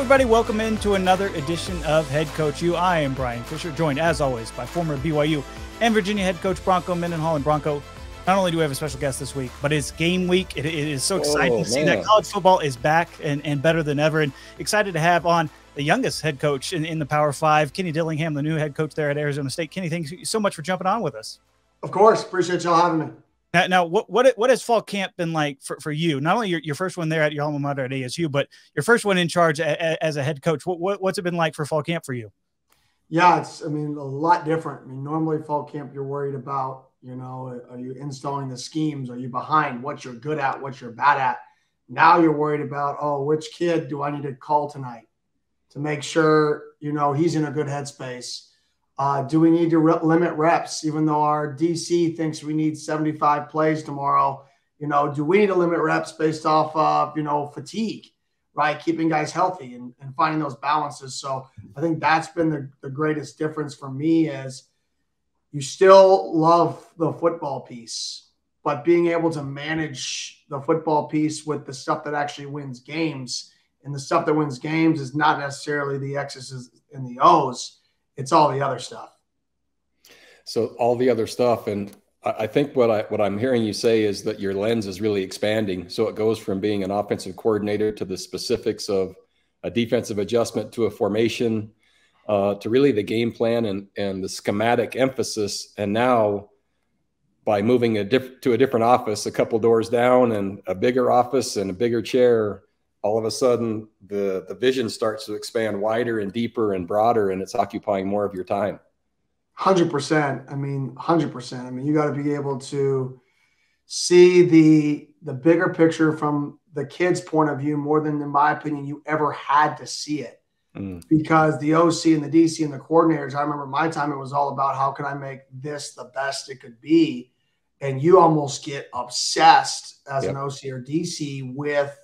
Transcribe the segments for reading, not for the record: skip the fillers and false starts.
everybody. Welcome into another edition of HeadCoachU. I am Bryan Fischer, joined as always by former BYU and Virginia head coach Bronco Mendenhall. And Bronco, not only do we have a special guest this week, but it's game week. It is so exciting to see that college football is back and better than ever. And excited to have on the youngest head coach in the Power Five, Kenny Dillingham, the new head coach there at Arizona State. Kenny, thank you so much for jumping on with us. Of course. Appreciate y'all having me. Now, what has fall camp been like for you? Not only your first one there at your alma mater at ASU, but your first one in charge as a head coach. What's it been like for fall camp for you? Yeah, it's, a lot different. Normally fall camp, you're worried about, are you installing the schemes? Are you behind? What you're good at, what you're bad at? Now you're worried about, which kid do I need to call tonight to make sure, he's in a good headspace? Do we need to limit reps, even though our DC thinks we need 75 plays tomorrow? Do we need to limit reps based off of, fatigue, right? Keeping guys healthy and finding those balances. So I think that's been the greatest difference for me is you still love the football piece, but being able to manage the football piece with the stuff that actually wins games. And the stuff that wins games is not necessarily the X's and the O's. It's all the other stuff. So all the other stuff. And I think what I'm hearing you say is that your lens is really expanding. So it goes from being an offensive coordinator to the specifics of a defensive adjustment to a formation to really the game plan and the schematic emphasis. And now by moving to a different office, a couple doors down and a bigger office and a bigger chair, all of a sudden the vision starts to expand wider and deeper and broader, and it's occupying more of your time. 100%. 100%. You got to be able to see the bigger picture from the kid's point of view more than, in my opinion, you ever had to see it. Because the OC and the DC and the coordinators, I remember my time, it was all about how can I make this the best it could be. And you almost get obsessed as an OC or DC with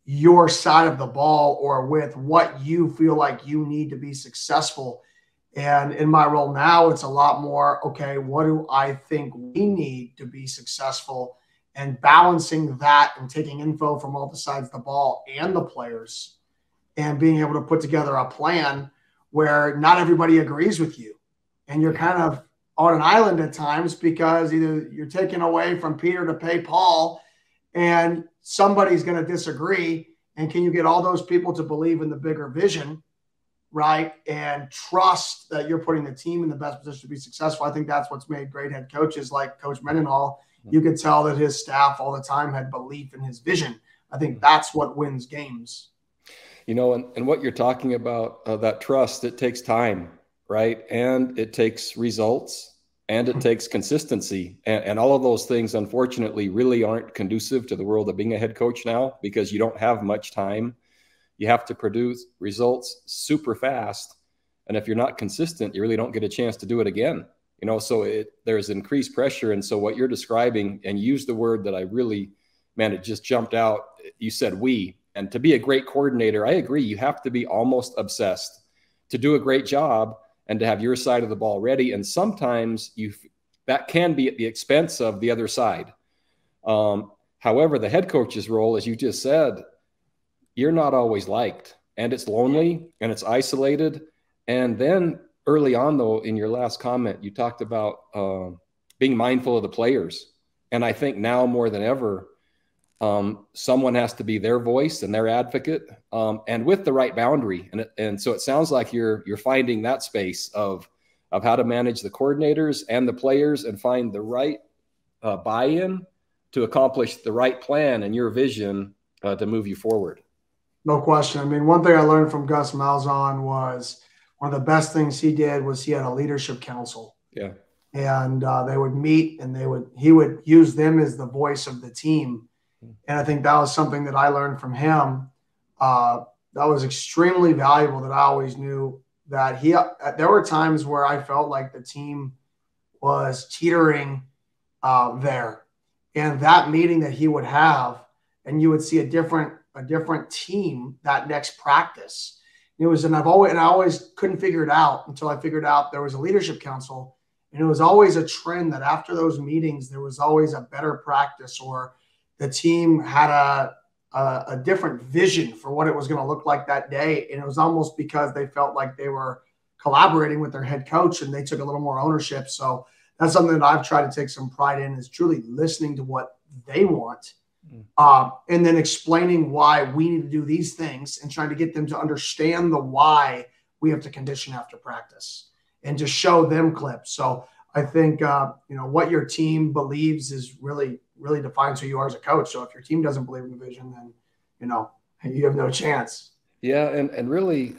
your side of the ball or with what you feel like you need to be successful. And in my role now, it's a lot more, okay, what do I think we need to be successful, and balancing that and taking info from all the sides of the ball and the players and being able to put together a plan where not everybody agrees with you. And you're kind of on an island at times because either you're taking away from Peter to pay Paul and somebody's going to disagree. And can you get all those people to believe in the bigger vision, right? And trust that you're putting the team in the best position to be successful. I think that's what's made great head coaches like Coach Mendenhall. You could tell that his staff all the time had belief in his vision. I think that's what wins games. And what you're talking about, that trust, it takes time, right? And it takes results. And it takes consistency. And all of those things, unfortunately, really aren't conducive to the world of being a head coach now because you don't have much time. You have to produce results super fast. And if you're not consistent, you really don't get a chance to do it again. So there's increased pressure. And so what you're describing, and you used the word that I really, it just jumped out. You said we. And to be a great coordinator, I agree, you have to be almost obsessed to do a great job and to have your side of the ball ready. And sometimes that can be at the expense of the other side. However, the head coach's role, as you just said, you're not always liked, and it's lonely and it's isolated. And then early on, though, in your last comment, you talked about being mindful of the players. And I think now more than ever, someone has to be their voice and their advocate, and with the right boundary. And so it sounds like you're finding that space of how to manage the coordinators and the players and find the right buy-in to accomplish the right plan and your vision to move you forward. No question. One thing I learned from Gus Malzahn was one of the best things he did was he had a leadership council. Yeah. And they would meet and he would use them as the voice of the team. And I think that was something that I learned from him. That was extremely valuable, that I always knew that there were times where I felt like the team was teetering there. And that meeting that he would have, and you would see a different team that next practice. And I always couldn't figure it out until I figured out there was a leadership council. And it was always a trend that after those meetings, there was always a better practice, or the team had a different vision for what it was going to look like that day. And it was almost because they felt like they were collaborating with their head coach and they took a little more ownership. So that's something that I've tried to take some pride in, is truly listening to what they want. And then explaining why we need to do these things and trying to get them to understand the why we have to condition after practice and just show them clips. So I think, what your team believes is really defines who you are as a coach. So if your team doesn't believe in the vision, then, you have no chance. Yeah. And really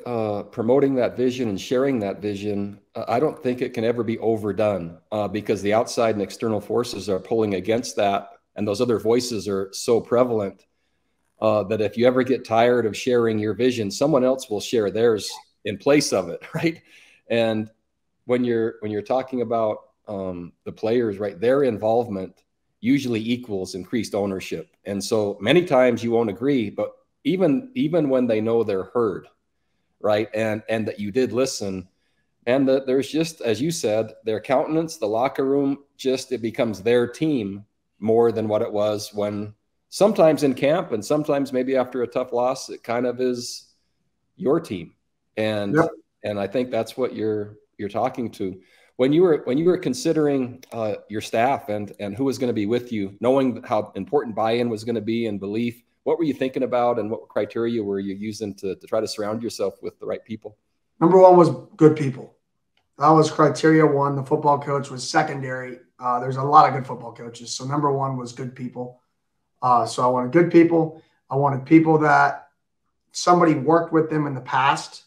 promoting that vision and sharing that vision, I don't think it can ever be overdone because the outside and external forces are pulling against that. And those other voices are so prevalent that if you ever get tired of sharing your vision, someone else will share theirs in place of it, right? And when you're talking about the players, right, their involvement usually equals increased ownership. And so many times you won't agree, but even when they know they're heard, right, and that you did listen, and that there's just, as you said, their countenance, the locker room, just it becomes their team more than what it was when sometimes in camp and sometimes maybe after a tough loss, it kind of is your team. And yep. And I think that's what you're talking to. When you were considering your staff and who was going to be with you, knowing how important buy-in was going to be and belief, what were you thinking about and what criteria were you using to try to surround yourself with the right people? Number one was good people. That was criteria one. The football coach was secondary. There's a lot of good football coaches. So number one was good people. So I wanted good people. I wanted people that somebody worked with them in the past,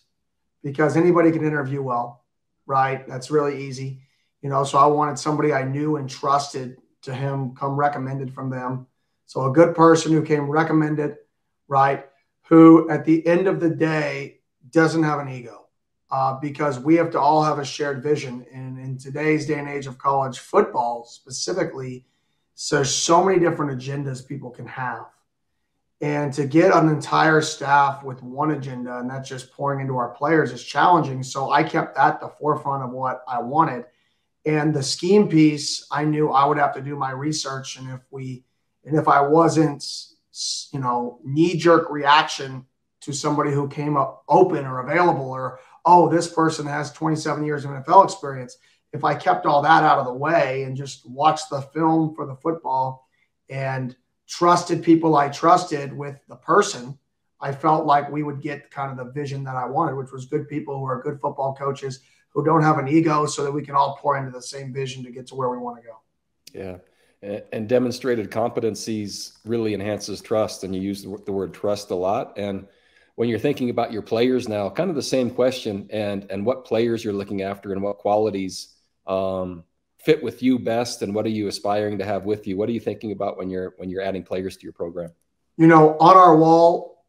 because anybody can interview well, right? That's really easy. So I wanted somebody I knew and trusted to him come recommended from them. So a good person who came recommended, right? Who at the end of the day doesn't have an ego. Because we have to all have a shared vision. And in today's day and age of college football specifically, there's so many different agendas people can have. And to get an entire staff with one agenda, and that's just pouring into our players, is challenging. So I kept that at the forefront of what I wanted. And the scheme piece, I knew I would have to do my research. And if I wasn't, knee-jerk reaction to somebody who came up open or available, or, oh, this person has 27 years of NFL experience. If I kept all that out of the way and just watched the film for the football and trusted people I trusted with the person, I felt like we would get kind of the vision that I wanted, which was good people who are good football coaches who don't have an ego, so that we can all pour into the same vision to get to where we want to go. Yeah. And demonstrated competencies really enhances trust. And you use the word trust a lot. And when you're thinking about your players now, kind of the same question, and what players you're looking after and what qualities fit with you best, and what are you aspiring to have with you? What are you thinking about when you're adding players to your program? On our wall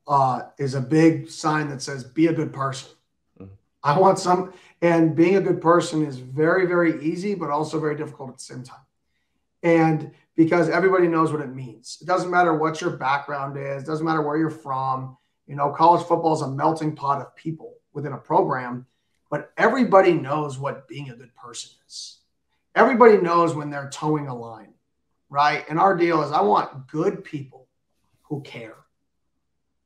is a big sign that says, be a good person. Mm-hmm. I want some, and being a good person is very, very easy, but also very difficult at the same time. And because everybody knows what it means. It doesn't matter what your background is. It doesn't matter where you're from. College football is a melting pot of people within a program, but everybody knows what being a good person is. Everybody knows when they're towing a line, right? And our deal is I want good people who care.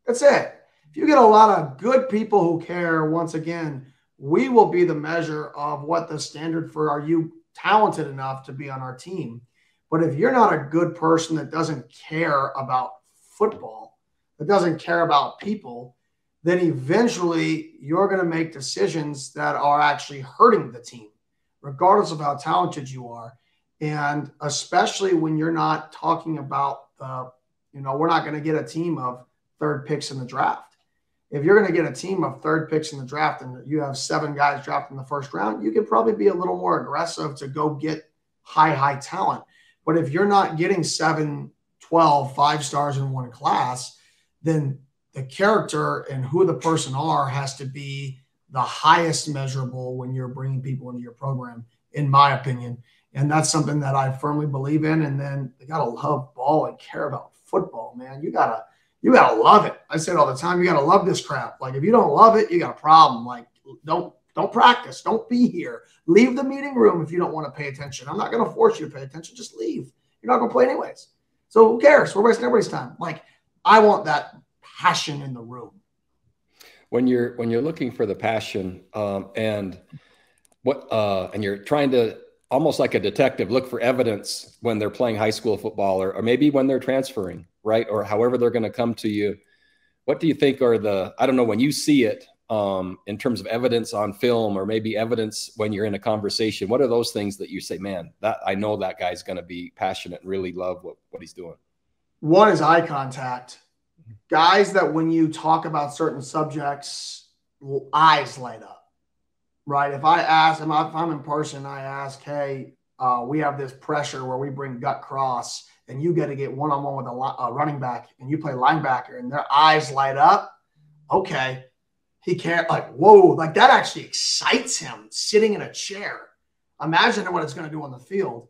That's it. If you get a lot of good people who care, once again, we will be the measure of what the standard for, are you talented enough to be on our team? But if you're not a good person that doesn't care about football, that doesn't care about people, then eventually you're going to make decisions that are actually hurting the team, regardless of how talented you are. And especially when you're not talking about we're not going to get a team of third picks in the draft. If you're going to get a team of third picks in the draft and you have 7 guys drafted in the first round, you could probably be a little more aggressive to go get high talent. But if you're not getting 7, 12, 5 stars in one class, then the character and who the person are has to be the highest measurable when you're bringing people into your program, in my opinion. And that's something that I firmly believe in. And then you got to love ball and care about football, man. You gotta love it. I say it all the time. You got to love this crap. Like, if you don't love it, you got a problem. Like, don't practice. Don't be here. Leave the meeting room if you don't want to pay attention. I'm not going to force you to pay attention. Just leave. You're not going to play anyways. So who cares? We're wasting everybody's time. Like, I want that passion in the room. When you're looking for the passion, and you're trying to, almost like a detective, look for evidence when they're playing high school football, or maybe when they're transferring, right? Or however they're going to come to you. What do you think are I don't know, when you see it, in terms of evidence on film, or maybe evidence when you're in a conversation, what are those things that you say, man, that I know that guy's going to be passionate and really love what he's doing? One is eye contact. Guys that when you talk about certain subjects, eyes light up. Right. If I'm in person, I ask, hey, we have this pressure where we bring gut cross and you get to get one-on-one with a running back and you play linebacker and their eyes light up. Okay. He can't, like, whoa, like that actually excites him sitting in a chair. Imagine what it's going to do on the field.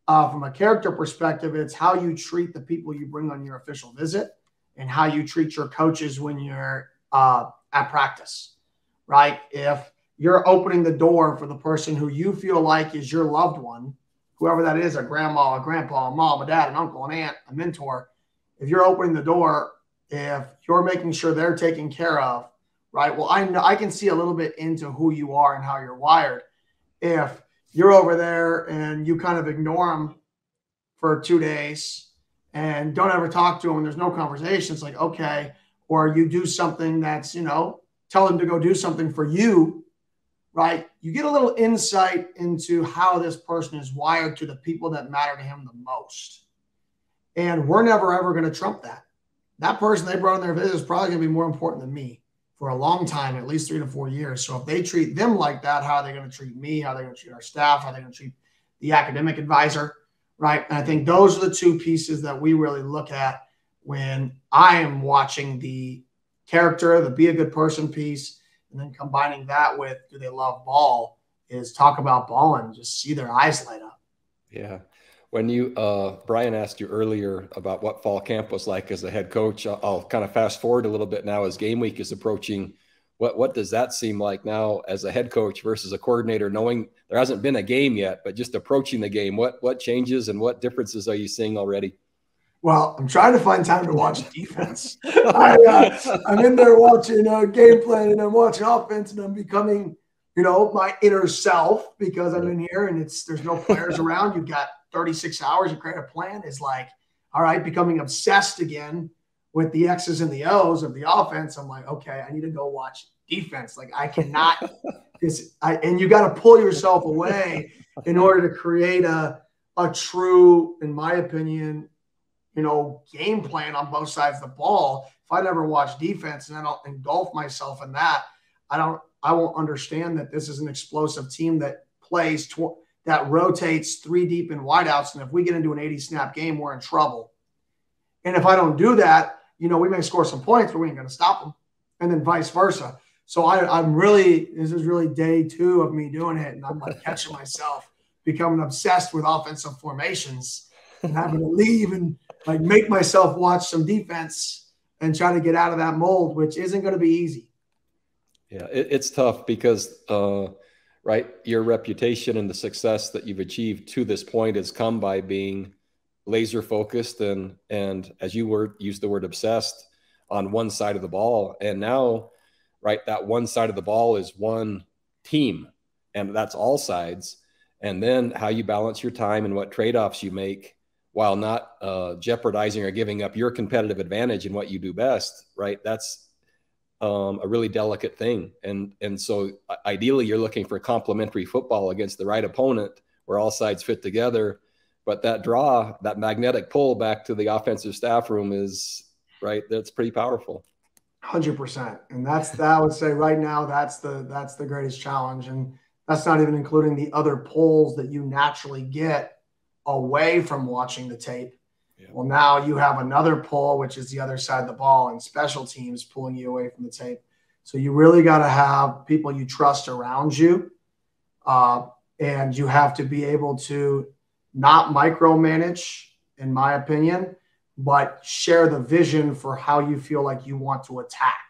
From a character perspective, it's how you treat the people you bring on your official visit and how you treat your coaches when you're at practice, right? If you're opening the door for the person who you feel like is your loved one, whoever that is, a grandma, a grandpa, a mom, a dad, an uncle, an aunt, a mentor. If you're opening the door, if you're making sure they're taken care of, right? Well, I know I can see a little bit into who you are and how you're wired. If you're over there and you kind of ignore them for 2 days and don't ever talk to them and there's no conversation, it's like, okay. Or you do something that's, tell them to go do something for you, right? You get a little insight into how this person is wired to the people that matter to him the most. And we're never, ever going to trump that. That person they brought on their visit is probably going to be more important than me for a long time, at least 3 to 4 years. So if they treat them like that, how are they going to treat me? How are they going to treat our staff? How are they going to treat the academic advisor, right? And I think those are the two pieces that we really look at when I am watching the character, the be a good person piece, and then combining that with do they love ball, is talk about ball and just see their eyes light up. Yeah. When Brian asked you earlier about what fall camp was like as a head coach, I'll kind of fast forward a little bit now as game week is approaching. What does that seem like now as a head coach versus a coordinator, knowing there hasn't been a game yet, but just approaching the game? What changes and what differences are you seeing already? Well, I'm trying to find time to watch defense. I'm in there watching game plan and I'm watching offense and I'm becoming, my inner self because I'm in here and there's no players around. You've got 36 hours. You create a plan. Is like, all right, becoming obsessed again with the X's and the O's of the offense. I'm like, okay, I need to go watch defense. Like I cannot, and you got to pull yourself away in order to create a true, in my opinion, game plan on both sides of the ball. If I never watch defense and I don't engulf myself in that, I won't understand that this is an explosive team that plays that rotates 3 deep in wideouts. And if we get into an 80-snap game, we're in trouble. And if I don't do that, we may score some points, but we ain't going to stop them. And then vice versa. So this is really day 2 of me doing it. And I'm like catching myself becoming obsessed with offensive formations and having to leave and like make myself watch some defense and try to get out of that mold, which isn't going to be easy. Yeah, it's tough because, right, your reputation and the success that you've achieved to this point has come by being laser focused and as you used the word obsessed on one side of the ball. And now, right, that one side of the ball is one team and that's all sides. And then how you balance your time and what trade-offs you make while not jeopardizing or giving up your competitive advantage in what you do best, right? That's a really delicate thing. And so ideally you're looking for complementary football against the right opponent where all sides fit together. But that draw, that magnetic pull back to the offensive staff room is, right, that's pretty powerful. 100%. And I would say right now, that's the greatest challenge. And that's not even including the other pulls that you naturally get away from watching the tape. Yeah. Well, now you have another pull, which is the other side of the ball and special teams pulling you away from the tape. So you really got to have people you trust around you. And you have to be able to not micromanage, in my opinion, but share the vision for how you feel like you want to attack.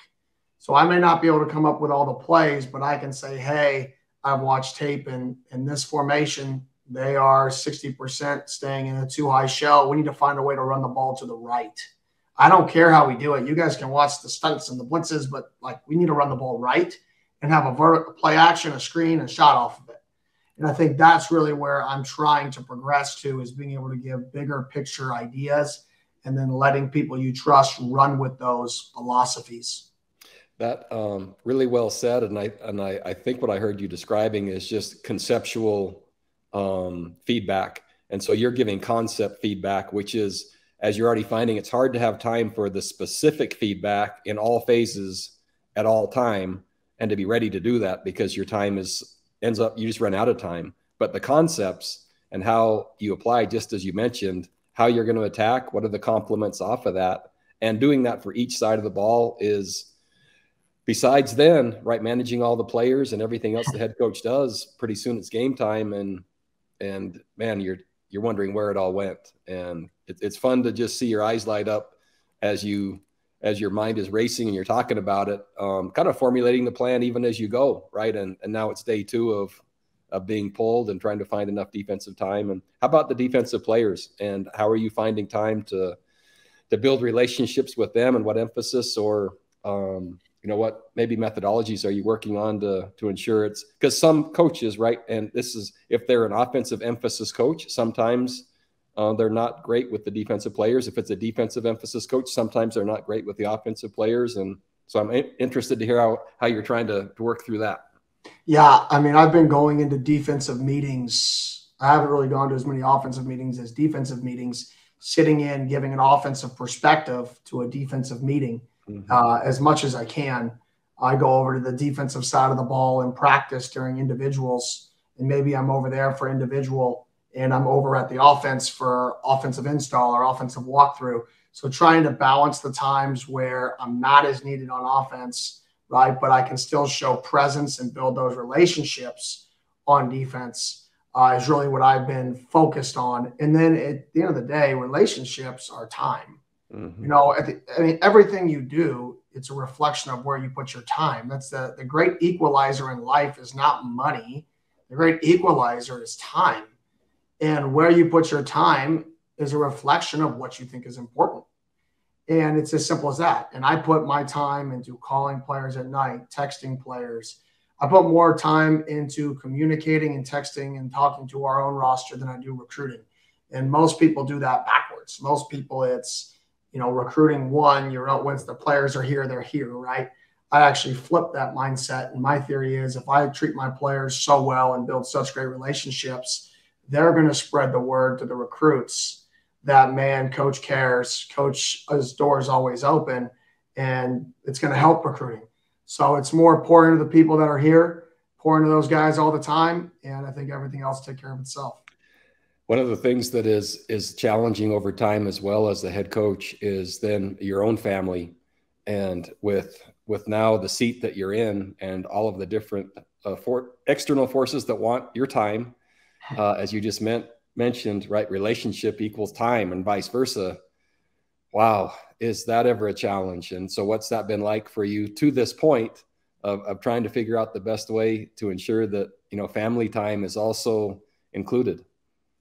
So I may not be able to come up with all the plays, but I can say, hey, I've watched tape and in this formation, they are 60% staying in a 2-high shell. We need to find a way to run the ball to the right. I don't care how we do it. You guys can watch the stunts and the blitzes, but like we need to run the ball right and have a vertical play action, a screen, and shot off of it. And I think that's really where I'm trying to progress to, is being able to give bigger picture ideas and then letting people you trust run with those philosophies. That really well said. And I think what I heard you describing is just conceptual feedback. And so you're giving concept feedback, which is, as you're already finding, it's hard to have time for the specific feedback in all phases at all time, and to be ready to do that, because your time ends up, you just run out of time. But the concepts and how you apply, just as you mentioned, how you're going to attack, what are the complements off of that, and doing that for each side of the ball is, besides then, right, managing all the players and everything else the head coach does, pretty soon it's game time, and man, you're wondering where it all went. And it's fun to just see your eyes light up as your mind is racing and you're talking about it, kind of formulating the plan even as you go, right? And now it's day 2 of being pulled and trying to find enough defensive time. And how about the defensive players, and how are you finding time to build relationships with them, and what emphasis or what maybe methodologies are you working on to ensure it's, because some coaches, right, and this is, if they're an offensive emphasis coach, sometimes they're not great with the defensive players. If it's a defensive emphasis coach, sometimes they're not great with the offensive players. And so I'm interested to hear how you're trying to work through that. Yeah, I mean, I've been going into defensive meetings. I haven't really gone to as many offensive meetings as defensive meetings, sitting in, giving an offensive perspective to a defensive meeting. As much as I can. I go over to the defensive side of the ball and practice during individuals, and maybe I'm over there for individual and I'm over at the offense for offensive install or offensive walkthrough. So trying to balance the times where I'm not as needed on offense, right, but I can still show presence and build those relationships on defense is really what I've been focused on. And then at the end of the day, relationships are time. Everything you do, it's a reflection of where you put your time. That's the great equalizer in life is not money. The great equalizer is time. And where you put your time is a reflection of what you think is important. And it's as simple as that. And I put my time into calling players at night, texting players. I put more time into communicating and texting and talking to our own roster than I do recruiting. And most people do that backwards. Most people, it's, recruiting one, once the players are here, they're here, right? I actually flip that mindset. And my theory is, if I treat my players so well and build such great relationships, they're going to spread the word to the recruits that, man, coach cares, coach's door is always open, and it's going to help recruiting. So it's more pour into the people that are here, pour into those guys all the time, and I think everything else take care of itself. One of the things that is challenging over time, as well as the head coach, is then your own family, and with now the seat that you're in and all of the different external forces that want your time, as you just mentioned, right? Relationship equals time, and vice versa. Wow, is that ever a challenge? And so, what's that been like for you to this point of trying to figure out the best way to ensure that family time is also included?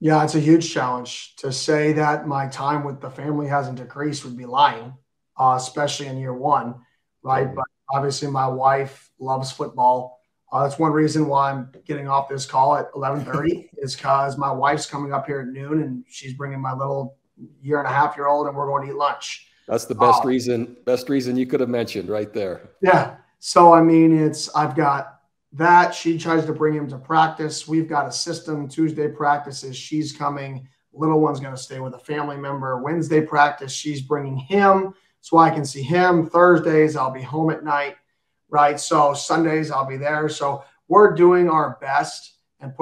Yeah, it's a huge challenge. To say that my time with the family hasn't decreased would be lying, especially in year 1, right? Mm-hmm. But obviously my wife loves football. That's one reason why I'm getting off this call at 11:30 is because my wife's coming up here at noon, and she's bringing my little 1.5-year-old, and we're going to eat lunch. That's the best reason you could have mentioned right there. Yeah. So, I've got that. She tries to bring him to practice. We've got a system. Tuesday practices, she's coming. Little one's going to stay with a family member. Wednesday practice, she's bringing him so I can see him. Thursdays, I'll be home at night, right? So Sundays, I'll be there. So we're doing our best and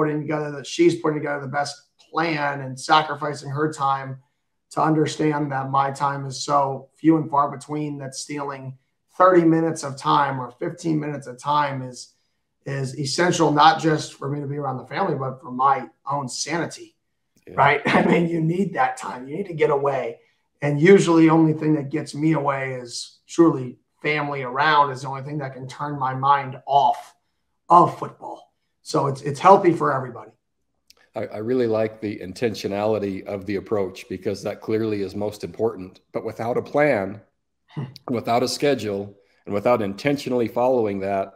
she's putting together the best plan and sacrificing her time to understand that my time is so few and far between that stealing 30 minutes of time or 15 minutes of time is essential, not just for me to be around the family, but for my own sanity, right? You need that time. You need to get away. And usually the only thing that gets me away is truly family around is the only thing that can turn my mind off of football. So it's healthy for everybody. I really like the intentionality of the approach, because that clearly is most important. But without a plan, without a schedule, and without intentionally following that,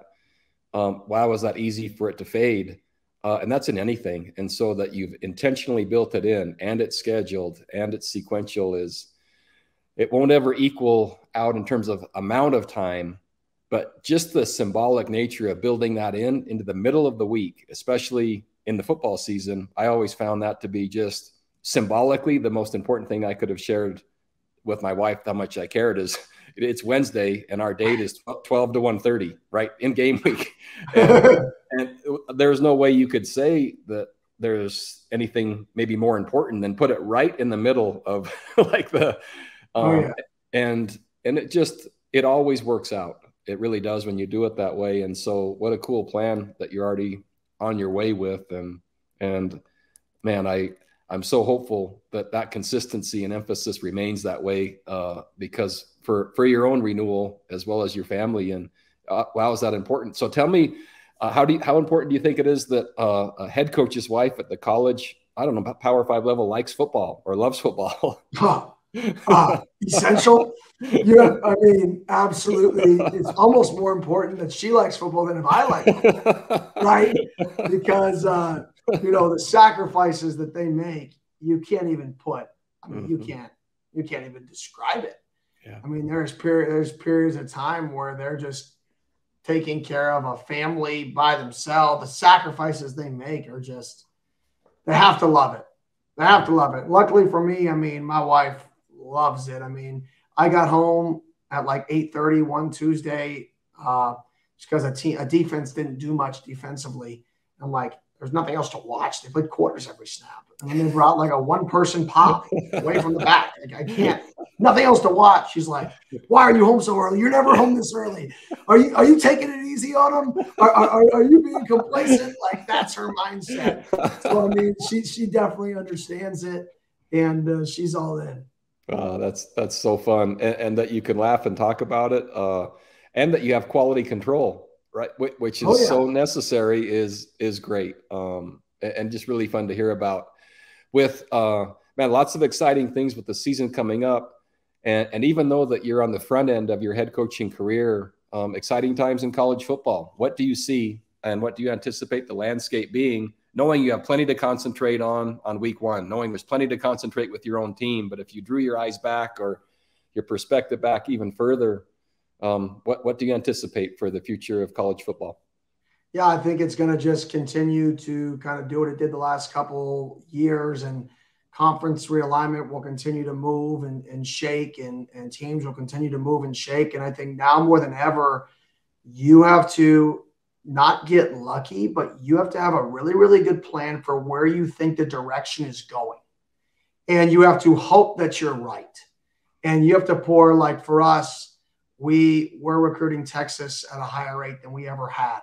wow, is that easy for it to fade? And that's in anything. And so that you've intentionally built it in, and it's scheduled, and it's sequential, it won't ever equal out in terms of amount of time, but just the symbolic nature of building that into the middle of the week, especially in the football season. I always found that to be just symbolically the most important thing I could have shared with my wife, how much I cared, is it's Wednesday and our date is 12 to 1:30, right? In game week. And there's no way you could say that there's anything maybe more important than put it right in the middle of like and it always works out. It really does when you do it that way. And so what a cool plan that you're already on your way with. And man, I'm so hopeful that consistency and emphasis remains that way, because for your own renewal as well as your family. And wow, is that important? So tell me, how important do you think it is that a head coach's wife at the college, I don't know, Power 5 level, likes football or loves football? Essential. Yeah, I mean, absolutely. It's almost more important that she likes football than if I like football, right? Because the sacrifices that they make, you can't even put. I mean, you can't even describe it. Yeah. I mean, there's periods of time where they're just taking care of a family by themselves. The sacrifices they make are just, they have to love it. They have to love it. Luckily for me, I mean, my wife loves it. I mean, I got home at like 8:30 one Tuesday just because a defense didn't do much defensively. I'm like, there's nothing else to watch. They played quarters every snap. And then they brought like a one-person pop away from the back. Like, I can't, nothing else to watch. She's like, why are you home so early? You're never home this early. Are you taking it easy on them? Are you being complacent? Like, that's her mindset. So, I mean, she definitely understands it, and she's all in. That's so fun. And that you can laugh and talk about it, and that you have quality control, right? Which is so necessary, is great. And just really fun to hear about. With man, lots of exciting things with the season coming up. And even though that you're on the front end of your head coaching career, exciting times in college football. What do you see, and what do you anticipate the landscape being, knowing you have plenty to concentrate on week one, knowing there's plenty to concentrate with your own team? But if you drew your eyes back, or your perspective back even further, what do you anticipate for the future of college football? Yeah, I think it's going to just continue to kind of do what it did the last couple years, and conference realignment will continue to move and shake, and teams will continue to move and shake. And I think now more than ever, you have to not get lucky, but you have to have a really, really good plan for where you think the direction is going. And you have to hope that you're right. And you have to pour, like for us, we're recruiting Texas at a higher rate than we ever had.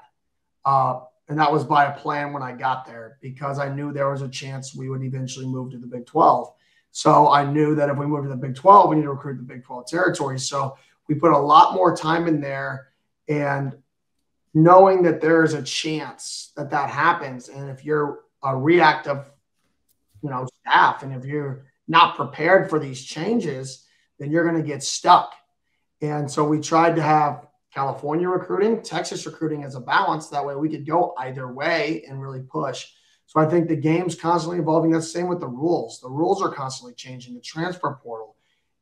And that was by a plan when I got there, because I knew there was a chance we would eventually move to the Big 12. So I knew that if we moved to the Big 12, we need to recruit the Big 12 territory. So we put a lot more time in there, and knowing that there is a chance that happens. And if you're a reactive, staff, and if you're not prepared for these changes, then you're going to get stuck. And so we tried to have California recruiting, Texas recruiting as a balance. That way we could go either way and really push. So I think the game's constantly evolving. That's the same with the rules. The rules are constantly changing, the transfer portal.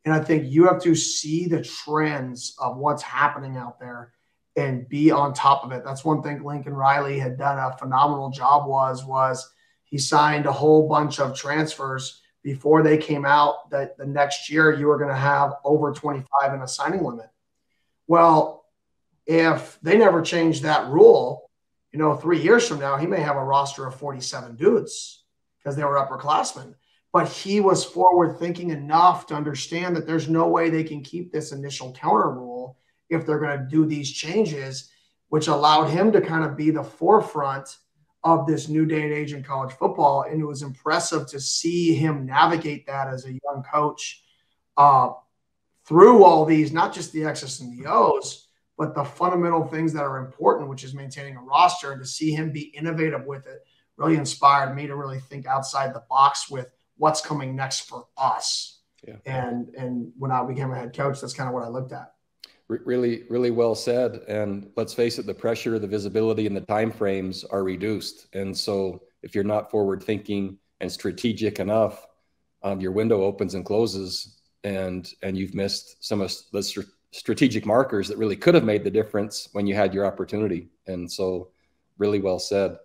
And I think you have to see the trends of what's happening out there and be on top of it. That's one thing Lincoln Riley had done a phenomenal job was he signed a whole bunch of transfers before they came out that the next year you were going to have over 25 in a signing limit. Well, if they never changed that rule, 3 years from now, he may have a roster of 47 dudes because they were upperclassmen. But he was forward thinking enough to understand that there's no way they can keep this initial counter rule if they're going to do these changes, which allowed him to kind of be the forefront of this new day and age in college football. And it was impressive to see him navigate that as a young coach through all these, not just the X's and the O's, but the fundamental things that are important, which is maintaining a roster, and to see him be innovative with it really inspired me to really think outside the box with what's coming next for us. Yeah. And when I became a head coach, that's kind of what I looked at. Really, really well said. And let's face it, the pressure, the visibility, and the time frames are reduced. And so if you're not forward thinking and strategic enough, your window opens and closes, and you've missed some of the strategic markers that really could have made the difference when you had your opportunity. And so really well said.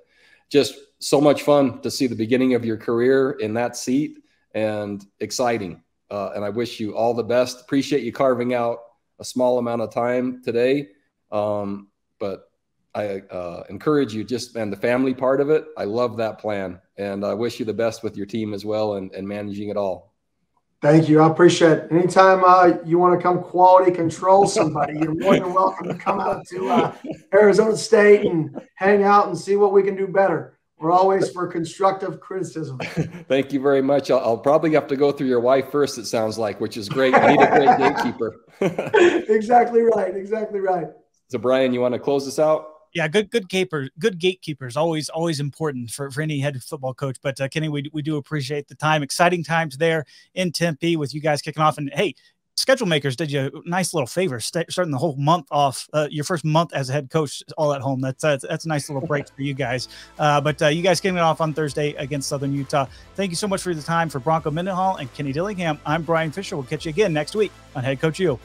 Just so much fun to see the beginning of your career in that seat, and exciting. And I wish you all the best. Appreciate you carving out a small amount of time today. But I encourage you, and the family part of it, I love that plan. And I wish you the best with your team as well, and managing it all. Thank you. I appreciate it. Anytime you want to come quality control somebody, you're more than welcome to come out to Arizona State and hang out and see what we can do better. We're always for constructive criticism. Thank you very much. I'll probably have to go through your wife first, it sounds like, which is great. You need a great gatekeeper. Exactly right. Exactly right. So, Brian, you want to close this out? Yeah, good gatekeepers, always important for any head football coach. But Kenny, we do appreciate the time. Exciting times there in Tempe with you guys kicking off. And hey, schedule makers did you a nice little favor, starting the whole month off, your first month as a head coach all at home. That's a nice little break for you guys. But you guys kicking it off on Thursday against Southern Utah. Thank you so much for the time. For Bronco Mendenhall and Kenny Dillingham, I'm Bryan Fischer. We'll catch you again next week on Head Coach U.